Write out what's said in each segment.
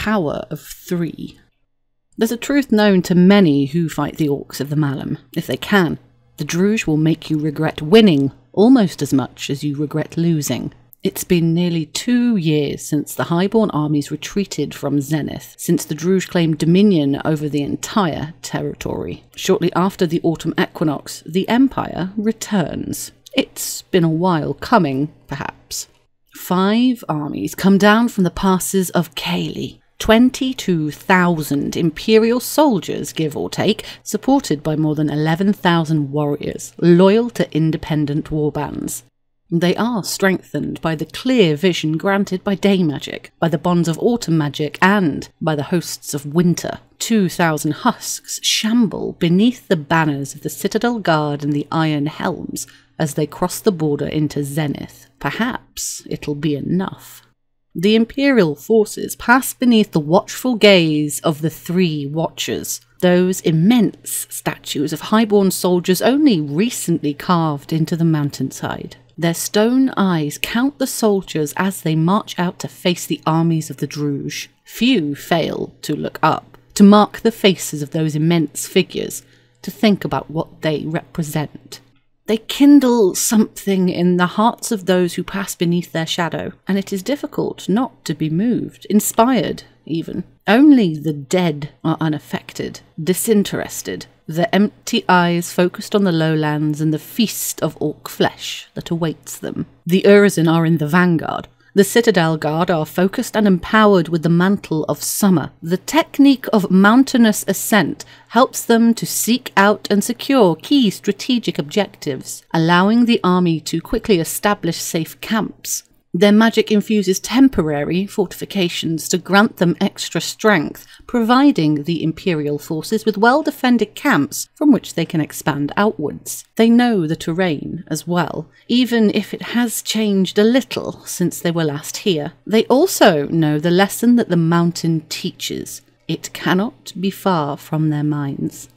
power of 3. There's a truth known to many who fight the orcs of the Malum. If they can, the Druj will make you regret winning almost as much as you regret losing. It's been nearly 2 years since the Highborn armies retreated from Zenith, since the Druj claimed dominion over the entire territory. Shortly after the autumn equinox, the Empire returns. It's been a while coming, perhaps. 5 armies come down from the passes of Cayley. 22,000 Imperial soldiers, give or take, supported by more than 11,000 warriors, loyal to independent warbands. They are strengthened by the clear vision granted by day magic, by the bonds of autumn magic, and by the hosts of winter. 2,000 husks shamble beneath the banners of the Citadel Guard and the Iron Helms as they cross the border into Zenith. Perhaps it'll be enough. The Imperial forces pass beneath the watchful gaze of the 3 Watchers, those immense statues of highborn soldiers only recently carved into the mountainside. Their stone eyes count the soldiers as they march out to face the armies of the Druj. Few fail to look up, to mark the faces of those immense figures, to think about what they represent. They kindle something in the hearts of those who pass beneath their shadow, and it is difficult not to be moved, inspired even. Only the dead are unaffected, disinterested, their empty eyes focused on the lowlands and the feast of orc flesh that awaits them. The Urizen are in the vanguard. The Citadel Guard are focused and empowered with the mantle of summer. The technique of mountainous ascent helps them to seek out and secure key strategic objectives, allowing the army to quickly establish safe camps. Their magic infuses temporary fortifications to grant them extra strength, providing the Imperial forces with well-defended camps from which they can expand outwards. They know the terrain as well, even if it has changed a little since they were last here. They also know the lesson that the mountain teaches. It cannot be far from their minds.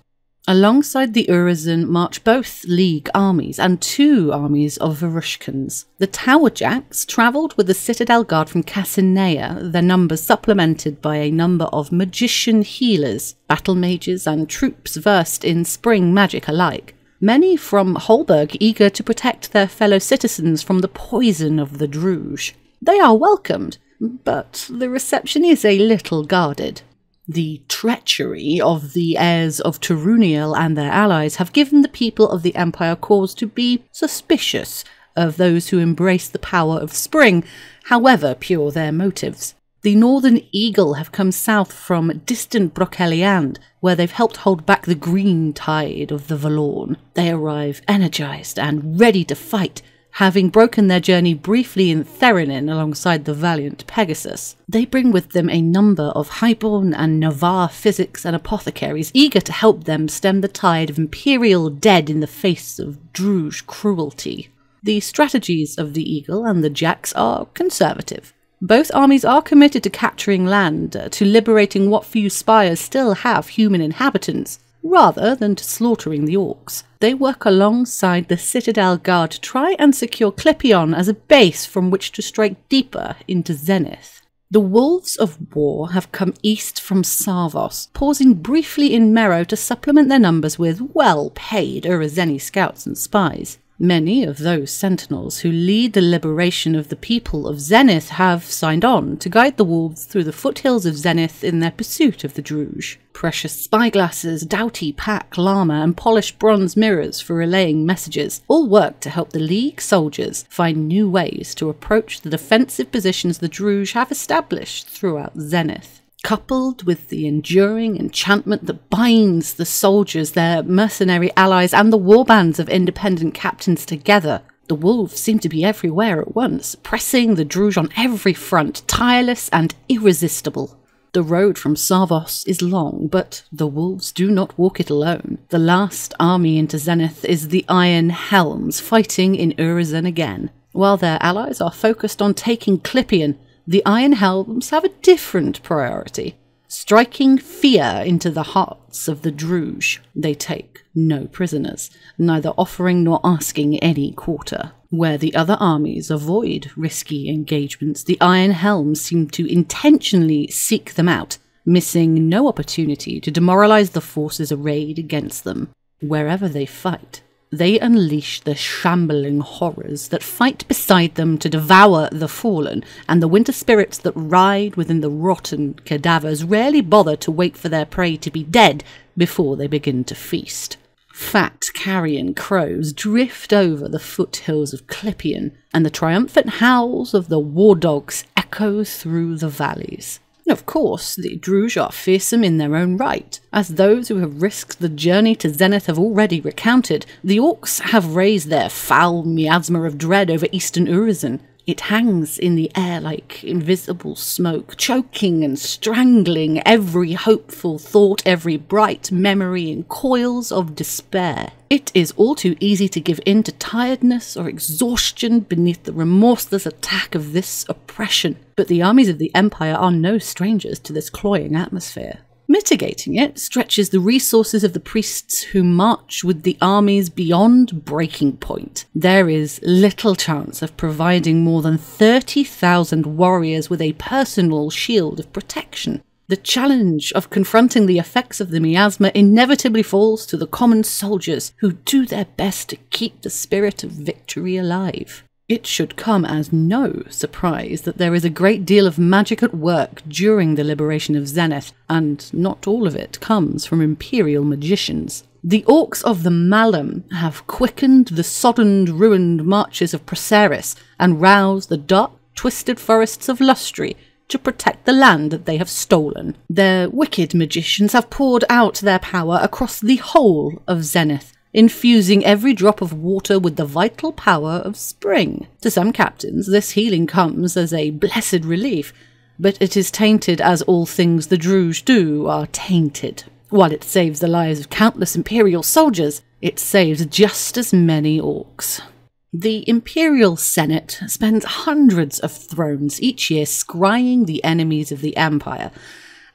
Alongside the Urizen march both League armies and 2 armies of Varushkans. The Tower Jacks travelled with the Citadel Guard from Cassinea, their numbers supplemented by a number of magician healers, battle mages and troops versed in spring magic alike. Many from Holberg eager to protect their fellow citizens from the poison of the Druj. They are welcomed, but the reception is a little guarded. The treachery of the heirs of Turuniel and their allies have given the people of the Empire cause to be suspicious of those who embrace the power of spring, however pure their motives. The Northern Eagle have come south from distant Broceliande, where they've helped hold back the green tide of the Valorn. They arrive energized and ready to fight, having broken their journey briefly in Theranin alongside the valiant Pegasus. They bring with them a number of highborn and Navarre physics and apothecaries eager to help them stem the tide of Imperial dead in the face of Druj cruelty. The strategies of the Eagle and the Jacks are conservative. Both armies are committed to capturing land, to liberating what few spires still have human inhabitants, rather than to slaughtering the orcs. They work alongside the Citadel Guard to try and secure Clipion as a base from which to strike deeper into Zenith. The Wolves of War have come east from Sarvos, pausing briefly in Mero to supplement their numbers with well-paid Urizeni scouts and spies. Many of those sentinels who lead the liberation of the people of Zenith have signed on to guide the wolves through the foothills of Zenith in their pursuit of the Druj. Precious spyglasses, doughty pack llama and polished bronze mirrors for relaying messages all work to help the League soldiers find new ways to approach the defensive positions the Druj have established throughout Zenith. Coupled with the enduring enchantment that binds the soldiers, their mercenary allies, and the warbands of independent captains together, the wolves seem to be everywhere at once, pressing the Druj on every front, tireless and irresistible. The road from Sarvos is long, but the wolves do not walk it alone. The last army into Zenith is the Iron Helms, fighting in Urizen again. While their allies are focused on taking Clipion, the Iron Helms have a different priority, striking fear into the hearts of the Druj. They take no prisoners, neither offering nor asking any quarter. Where the other armies avoid risky engagements, the Iron Helms seem to intentionally seek them out, missing no opportunity to demoralize the forces arrayed against them. Wherever they fight, they unleash the shambling horrors that fight beside them to devour the fallen, and the winter spirits that ride within the rotten cadavers rarely bother to wait for their prey to be dead before they begin to feast. Fat carrion crows drift over the foothills of Clipion, and the triumphant howls of the war dogs echo through the valleys. Of course, the Druj are fearsome in their own right. As those who have risked the journey to Zenith have already recounted, the orcs have raised their foul miasma of dread over eastern Urizen. It hangs in the air like invisible smoke, choking and strangling every hopeful thought, every bright memory in coils of despair. It is all too easy to give in to tiredness or exhaustion beneath the remorseless attack of this oppression, but the armies of the Empire are no strangers to this cloying atmosphere. Mitigating it stretches the resources of the priests who march with the armies beyond breaking point. There is little chance of providing more than 30,000 warriors with a personal shield of protection. The challenge of confronting the effects of the miasma inevitably falls to the common soldiers who do their best to keep the spirit of victory alive. It should come as no surprise that there is a great deal of magic at work during the liberation of Zenith, and not all of it comes from Imperial magicians. The orcs of the Malum have quickened the soddened, ruined marches of Proceris and roused the dark, twisted forests of Lustri to protect the land that they have stolen. Their wicked magicians have poured out their power across the whole of Zenith, infusing every drop of water with the vital power of spring. To some captains, this healing comes as a blessed relief, but it is tainted as all things the Druj do are tainted. While it saves the lives of countless Imperial soldiers, it saves just as many orcs. The Imperial Senate spends hundreds of thrones each year scrying the enemies of the Empire,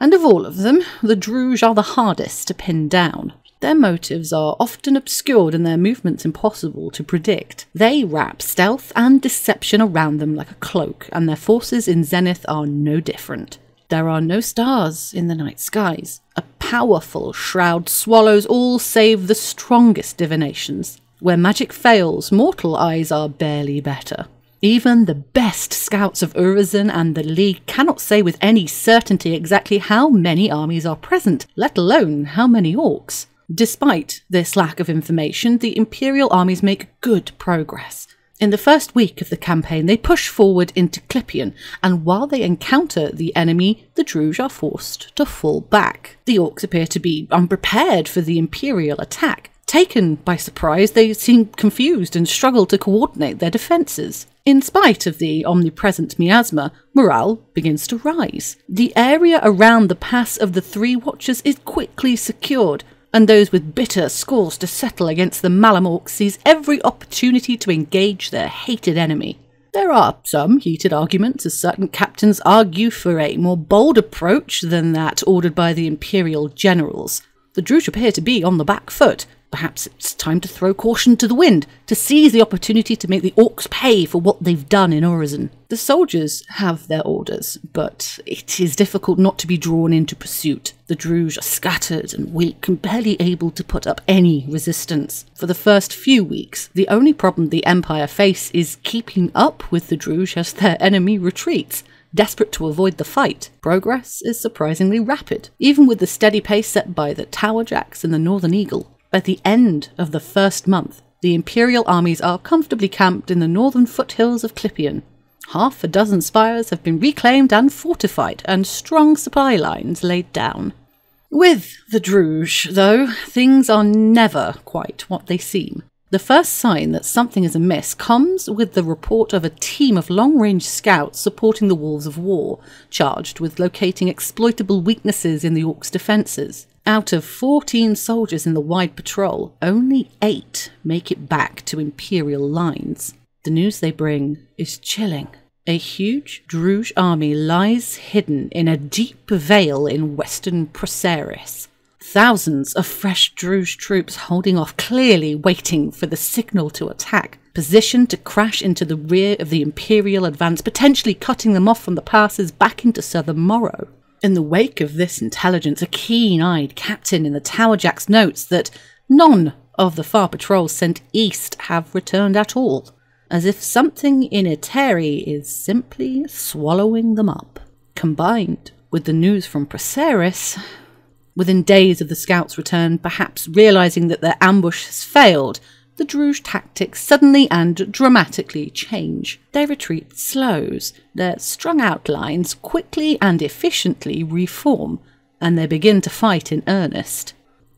and of all of them, the Druj are the hardest to pin down. Their motives are often obscured and their movements impossible to predict. They wrap stealth and deception around them like a cloak, and their forces in Zenith are no different. There are no stars in the night skies. A powerful shroud swallows all save the strongest divinations. Where magic fails, mortal eyes are barely better. Even the best scouts of Urizen and the League cannot say with any certainty exactly how many armies are present, let alone how many orcs. Despite this lack of information, the Imperial armies make good progress. In the first week of the campaign, they push forward into Clipion, and while they encounter the enemy, the Druj are forced to fall back. The orcs appear to be unprepared for the Imperial attack. Taken by surprise, they seem confused and struggle to coordinate their defences. In spite of the omnipresent miasma, morale begins to rise. The area around the Pass of the Three Watchers is quickly secured, and those with bitter scores to settle against the Malum orcs seize every opportunity to engage their hated enemy. There are some heated arguments as certain captains argue for a more bold approach than that ordered by the Imperial generals. The Druj appear to be on the back foot. Perhaps it's time to throw caution to the wind, to seize the opportunity to make the orcs pay for what they've done in Urizen. The soldiers have their orders, but it is difficult not to be drawn into pursuit. The Druj are scattered and weak and barely able to put up any resistance. For the first few weeks, the only problem the Empire face is keeping up with the Druj as their enemy retreats. Desperate to avoid the fight, progress is surprisingly rapid, even with the steady pace set by the Tower Jacks and the Northern Eagle. By the end of the first month, the Imperial armies are comfortably camped in the northern foothills of Clipion. Half a dozen spires have been reclaimed and fortified, and strong supply lines laid down. With the Druj, though, things are never quite what they seem. The first sign that something is amiss comes with the report of a team of long-range scouts supporting the Wolves of War, charged with locating exploitable weaknesses in the Orcs' defences. Out of 14 soldiers in the wide patrol, only 8 make it back to Imperial lines. The news they bring is chilling. A huge Druj army lies hidden in a deep vale in western Proceris. Thousands of fresh Druj troops holding off, clearly waiting for the signal to attack. positioned to crash into the rear of the Imperial advance, potentially cutting them off from the passes back into southern Morrow. In the wake of this intelligence, a keen-eyed captain in the Towerjacks notes that none of the far patrols sent east have returned at all, as if something in Eteri is simply swallowing them up. Combined with the news from Praeseris, within days of the scouts' return, perhaps realising that their ambush has failed, the Druge tactics suddenly and dramatically change. Their retreat slows, their strung-out lines quickly and efficiently reform, and they begin to fight in earnest.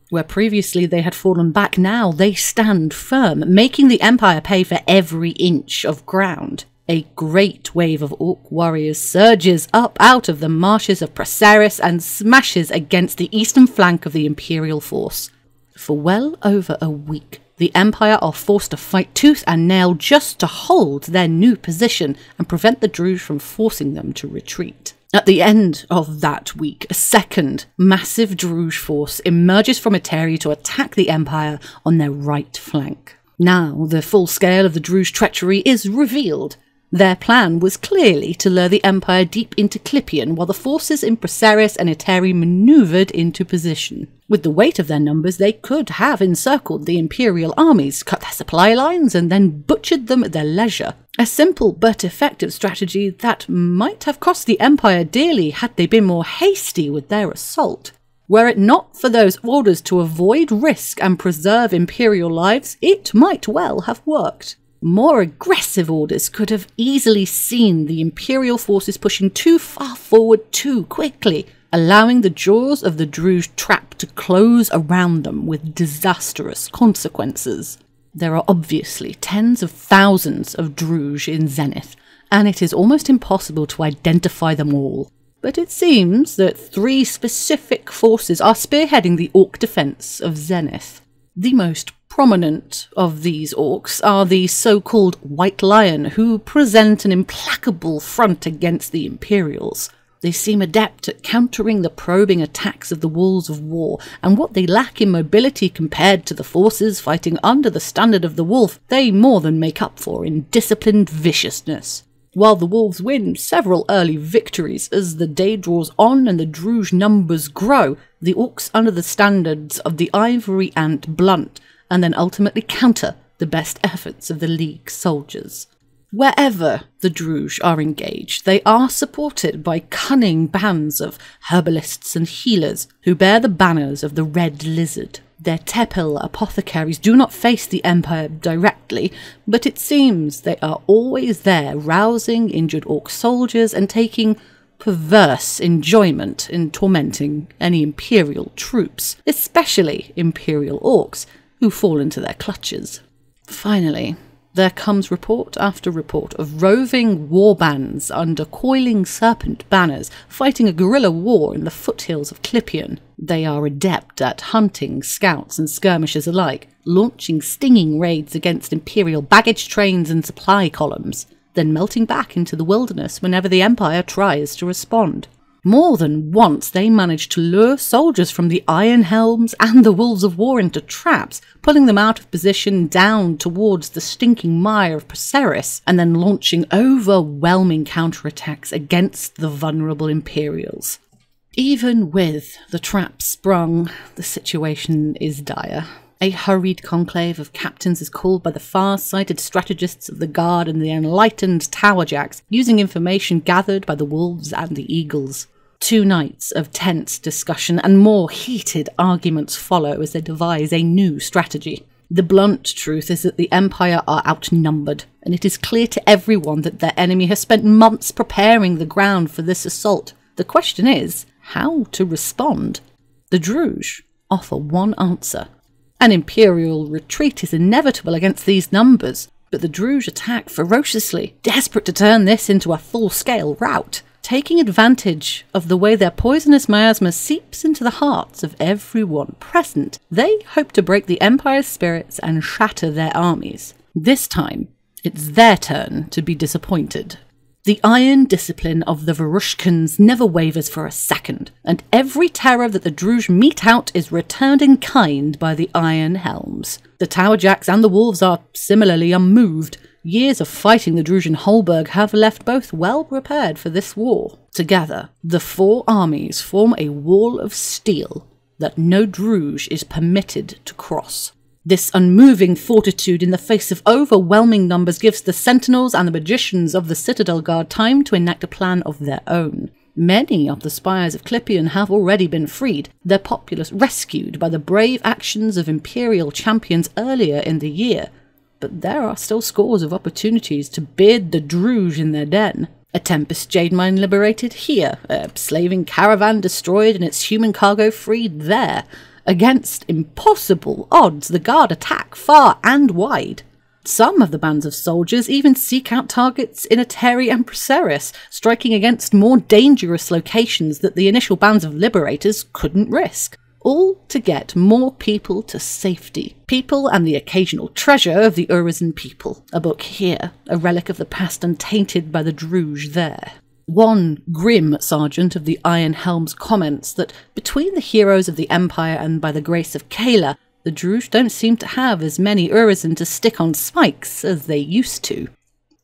Where previously they had fallen back, now they stand firm, making the Empire pay for every inch of ground. A great wave of Orc warriors surges up out of the marshes of Praeseris and smashes against the eastern flank of the Imperial force. For well over a week, the Empire are forced to fight tooth and nail just to hold their new position and prevent the Druge from forcing them to retreat. At the end of that week, a second massive Druge force emerges from Eteri to attack the Empire on their right flank. Now, the full scale of the Druge treachery is revealed. Their plan was clearly to lure the Empire deep into Clipion while the forces in Praeseris and Eteri manoeuvred into position. With the weight of their numbers, they could have encircled the Imperial armies, cut their supply lines, and then butchered them at their leisure. A simple but effective strategy that might have cost the Empire dearly had they been more hasty with their assault. Were it not for those orders to avoid risk and preserve Imperial lives, it might well have worked. More aggressive orders could have easily seen the Imperial forces pushing too far forward too quickly, allowing the jaws of the Druge trap to close around them with disastrous consequences. There are obviously tens of thousands of Druge in Zenith, and it is almost impossible to identify them all. But it seems that 3 specific forces are spearheading the Orc defence of Zenith. The most prominent of these Orcs are the so-called White Lion, who present an implacable front against the Imperials. They seem adept at countering the probing attacks of the Wolves of War, and what they lack in mobility compared to the forces fighting under the standard of the Wolf, they more than make up for in disciplined viciousness. While the Wolves win several early victories, as the day draws on and the Druge numbers grow, the Orcs under the standards of the Ivory Ant blunt, and then ultimately counter the best efforts of the League soldiers. Wherever the Druge are engaged, they are supported by cunning bands of herbalists and healers who bear the banners of the Red Lizard. Their Tepil apothecaries do not face the Empire directly, but it seems they are always there rousing injured Orc soldiers and taking perverse enjoyment in tormenting any Imperial troops, especially Imperial Orcs, who fall into their clutches. Finally, there comes report after report of roving war bands under coiling serpent banners fighting a guerrilla war in the foothills of Clipion. They are adept at hunting scouts and skirmishers alike, launching stinging raids against Imperial baggage trains and supply columns, then melting back into the wilderness whenever the Empire tries to respond. More than once they managed to lure soldiers from the Iron Helms and the Wolves of War into traps, pulling them out of position down towards the stinking mire of Praeseris, and then launching overwhelming counterattacks against the vulnerable Imperials. Even with the traps sprung, the situation is dire. A hurried conclave of captains is called by the far-sighted strategists of the Guard and the enlightened Towerjacks, using information gathered by the Wolves and the Eagles. 2 nights of tense discussion and more heated arguments follow as they devise a new strategy. The blunt truth is that the Empire are outnumbered, and it is clear to everyone that their enemy has spent months preparing the ground for this assault. The question is, how to respond? The Druge offer one answer. An Imperial retreat is inevitable against these numbers, but the Druge attack ferociously, desperate to turn this into a full-scale rout. Taking advantage of the way their poisonous miasma seeps into the hearts of everyone present, they hope to break the Empire's spirits and shatter their armies. This time, it's their turn to be disappointed. The iron discipline of the Varushkans never wavers for a second, and every terror that the Druj mete out is returned in kind by the Iron Helms. The Towerjacks and the Wolves are similarly unmoved. Years of fighting the Druj in Holberg have left both well prepared for this war. Together, the four armies form a wall of steel that no Druj is permitted to cross. This unmoving fortitude in the face of overwhelming numbers gives the sentinels and the magicians of the Citadel Guard time to enact a plan of their own. Many of the spires of Clipion have already been freed, their populace rescued by the brave actions of Imperial champions earlier in the year. But there are still scores of opportunities to beard the Druj in their den. A Tempest Jade Mine liberated here, a slaving caravan destroyed and its human cargo freed there. Against impossible odds, the Guard attack far and wide. Some of the bands of soldiers even seek out targets in Ateri and Proceres, striking against more dangerous locations that the initial bands of liberators couldn't risk. All to get more people to safety. People and the occasional treasure of the Urizen people. A book here, a relic of the past untainted by the Druj there. One grim sergeant of the Iron Helms comments that between the heroes of the Empire and by the grace of Kayla, the Druj don't seem to have as many Urizen to stick on spikes as they used to.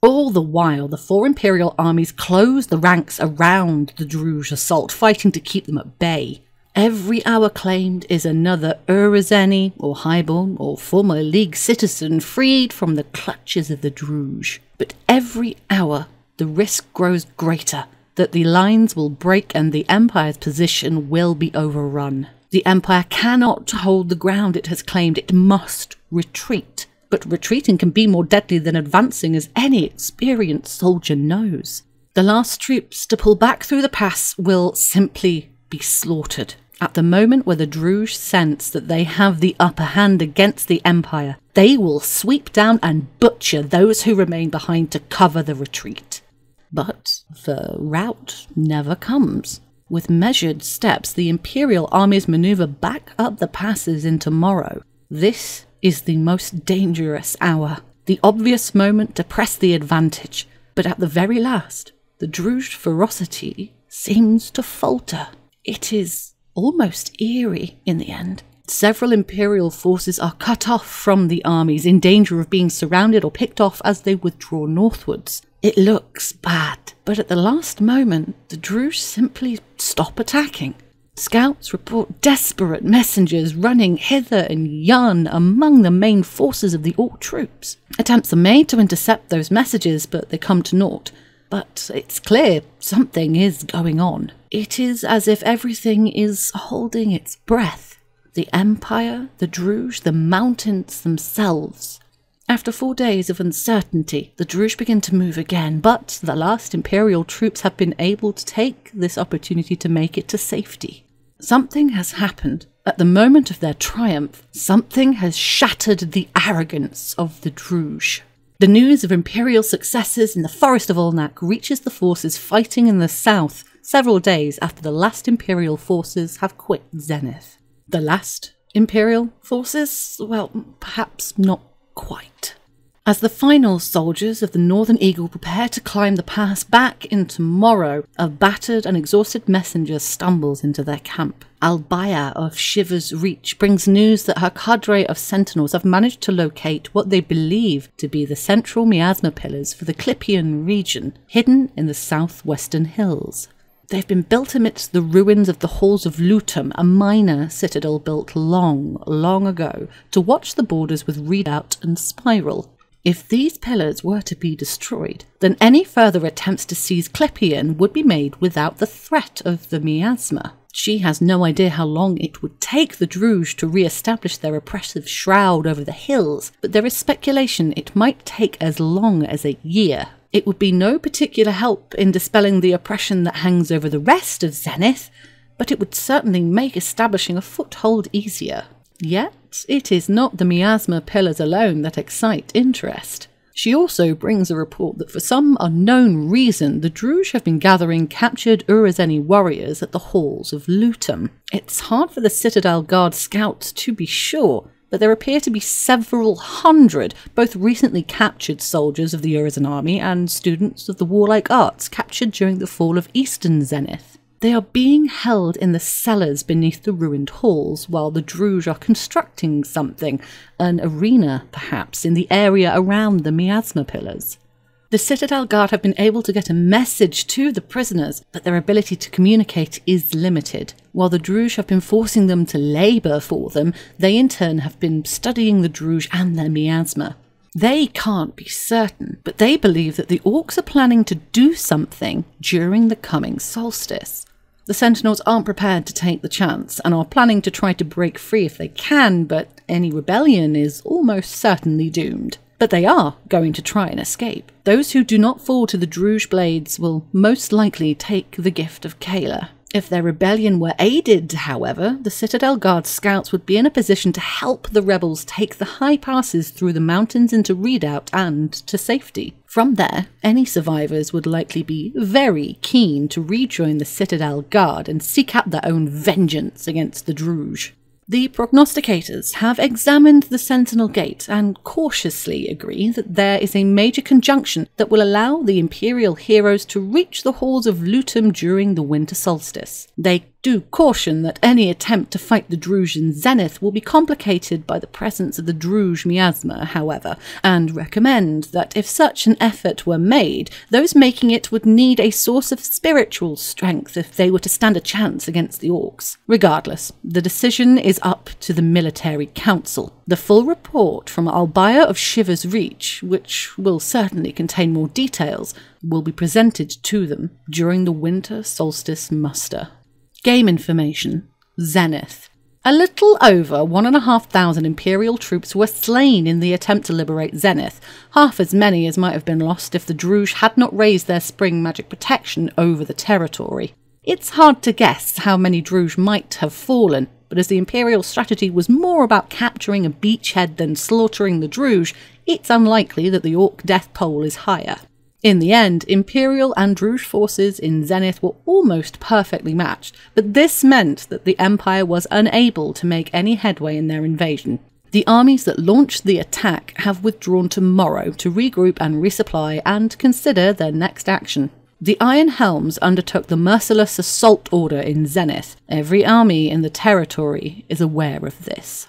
All the while, the four Imperial armies close the ranks around the Druj assault, fighting to keep them at bay. Every hour claimed is another Urizeni, or highborn, or former League citizen freed from the clutches of the Druj. But every hour, the risk grows greater that the lines will break and the Empire's position will be overrun. The Empire cannot hold the ground it has claimed. It must retreat. But retreating can be more deadly than advancing, as any experienced soldier knows. The last troops to pull back through the pass will simply be slaughtered. At the moment where the Druj sense that they have the upper hand against the Empire, they will sweep down and butcher those who remain behind to cover the retreat. But the rout never comes. With measured steps, the Imperial armies maneuver back up the passes into Morrow. This is the most dangerous hour, the obvious moment to press the advantage. But at the very last, the Druj ferocity seems to falter. It is almost eerie in the end. Several Imperial forces are cut off from the armies, in danger of being surrounded or picked off as they withdraw northwards. It looks bad, but at the last moment, the Druj simply stop attacking. Scouts report desperate messengers running hither and yon among the main forces of the Orc troops. Attempts are made to intercept those messages, but they come to naught. But it's clear something is going on. It is as if everything is holding its breath. The Empire, the Druj, the mountains themselves. After 4 days of uncertainty, the Druj begin to move again, but the last Imperial troops have been able to take this opportunity to make it to safety. Something has happened. At the moment of their triumph, something has shattered the arrogance of the Druj. The news of Imperial successes in the Forest of Olnak reaches the forces fighting in the south several days after the last Imperial forces have quit Zenith. The last Imperial forces? Well, perhaps not quite. As the final soldiers of the Northern Eagle prepare to climb the pass back into Morrow, a battered and exhausted messenger stumbles into their camp. Albaya of Shiver's Reach brings news that her cadre of sentinels have managed to locate what they believe to be the central miasma pillars for the Clipion region, hidden in the southwestern hills. They've been built amidst the ruins of the halls of Lutum, a minor citadel built long, long ago to watch the borders with Redoubt and Spiral. If these pillars were to be destroyed, then any further attempts to seize Clipion would be made without the threat of the miasma. She has no idea how long it would take the Druj to re-establish their oppressive shroud over the hills, but there is speculation it might take as long as a year. It would be no particular help in dispelling the oppression that hangs over the rest of Zenith, but it would certainly make establishing a foothold easier. Yet, it is not the miasma pillars alone that excite interest. She also brings a report that for some unknown reason, the Druj have been gathering captured Urizeni warriors at the halls of Lutum. It's hard for the Citadel Guard scouts to be sure, but there appear to be several hundred, both recently captured soldiers of the Urizen army and students of the warlike arts captured during the fall of Eastern Zenith. They are being held in the cellars beneath the ruined halls while the Druj are constructing something, an arena perhaps, in the area around the miasma pillars. The Citadel Guard have been able to get a message to the prisoners, but their ability to communicate is limited. While the Druj have been forcing them to labour for them, they in turn have been studying the Druj and their miasma. They can't be certain, but they believe that the Orcs are planning to do something during the coming solstice. The Sentinels aren't prepared to take the chance and are planning to try to break free if they can, but any rebellion is almost certainly doomed. But they are going to try and escape. Those who do not fall to the Druj blades will most likely take the gift of Kayla. If their rebellion were aided, however, the Citadel Guard scouts would be in a position to help the rebels take the high passes through the mountains into Redoubt and to safety. From there, any survivors would likely be very keen to rejoin the Citadel Guard and seek out their own vengeance against the Druj. The prognosticators have examined the Sentinel Gate and cautiously agree that there is a major conjunction that will allow the Imperial heroes to reach the halls of Lutum during the winter solstice. They do caution that any attempt to fight the Druj in Zenith will be complicated by the presence of the Druj miasma, however, and recommend that if such an effort were made, those making it would need a source of spiritual strength if they were to stand a chance against the Orcs. Regardless, the decision is up to the military council. The full report from Albaya of Shiver's Reach, which will certainly contain more details, will be presented to them during the winter solstice muster. Game information. Zenith. A little over 1,500 Imperial troops were slain in the attempt to liberate Zenith, half as many as might have been lost if the Druj had not raised their spring magic protection over the territory. It's hard to guess how many Druj might have fallen, but as the Imperial strategy was more about capturing a beachhead than slaughtering the Druj, it's unlikely that the Orc death toll is higher. In the end, Imperial and Druj forces in Zenith were almost perfectly matched, but this meant that the Empire was unable to make any headway in their invasion. The armies that launched the attack have withdrawn tomorrow to regroup and resupply and consider their next action. The Iron Helms undertook the merciless assault order in Zenith. Every army in the territory is aware of this.